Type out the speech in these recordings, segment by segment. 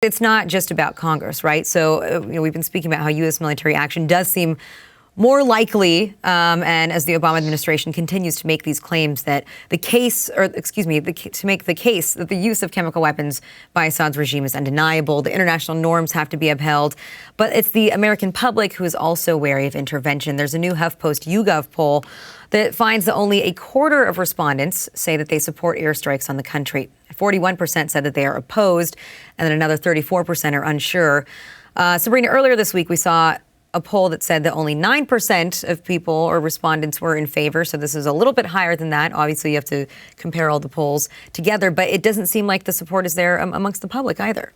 It's not just about Congress, right? So, we've been speaking about how U.S. military action does seem more likely, and as the Obama administration continues to make these claims that to make the case that the use of chemical weapons by Assad's regime is undeniable, the international norms have to be upheld. But it's the American public who is also wary of intervention. There's a new HuffPost YouGov poll that finds that only a quarter of respondents say that they support airstrikes on the country. 41% said that they are opposed, and then another 34% are unsure. Sabrina, earlier this week we saw a poll that said that only 9% of people or respondents were in favor. So this is a little bit higher than that. Obviously, you have to compare all the polls together, but it doesn't seem like the support is there amongst the public either.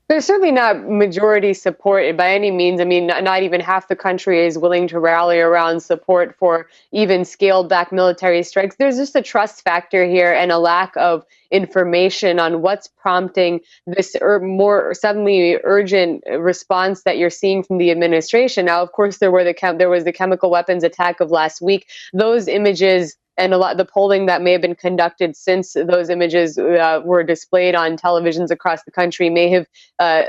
There's certainly not majority support by any means. I mean, not even half the country is willing to rally around support for even scaled back military strikes. There's just a trust factor here and a lack of information on what's prompting this more suddenly urgent response that you're seeing from the administration. Now, of course, there was the chemical weapons attack of last week. Those images and a lot of the polling that may have been conducted since those images were displayed on televisions across the country may have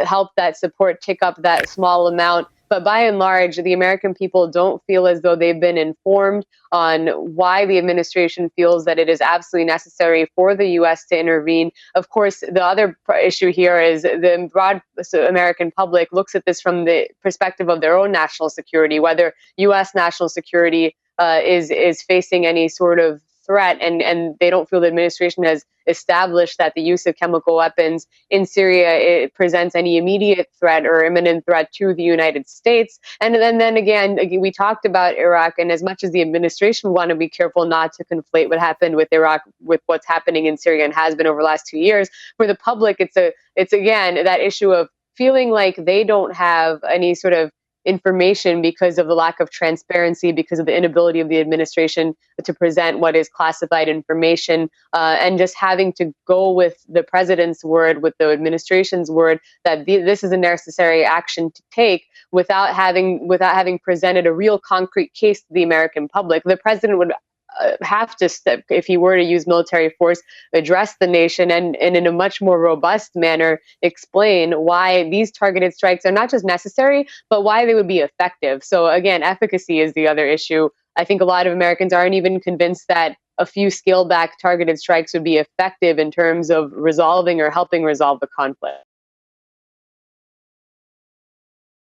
helped that support tick up that small amount. But by and large, the American people don't feel as though they've been informed on why the administration feels that it is absolutely necessary for the U.S. to intervene. Of course, the other issue here is the broad American public looks at this from the perspective of their own national security, whether U.S. national security is facing any sort of threat, and they don't feel the administration has established that the use of chemical weapons in Syria it presents any immediate threat or imminent threat to the United States. And then again, we talked about Iraq, and as much as the administration want to be careful not to conflate what happened with Iraq with what's happening in Syria and has been over the last 2 years, for the public, it's again that issue of feeling like they don't have any sort of information because of the lack of transparency, because of the inability of the administration to present what is classified information, and just having to go with the president's word, with the administration's word, that this is a necessary action to take without having presented a real concrete case to the American public. The president would have to, if he were to use military force, address the nation and in a much more robust manner explain why these targeted strikes are not just necessary, but why they would be effective. So again, efficacy is the other issue. I think a lot of Americans aren't even convinced that a few scaled back targeted strikes would be effective in terms of resolving or helping resolve the conflict.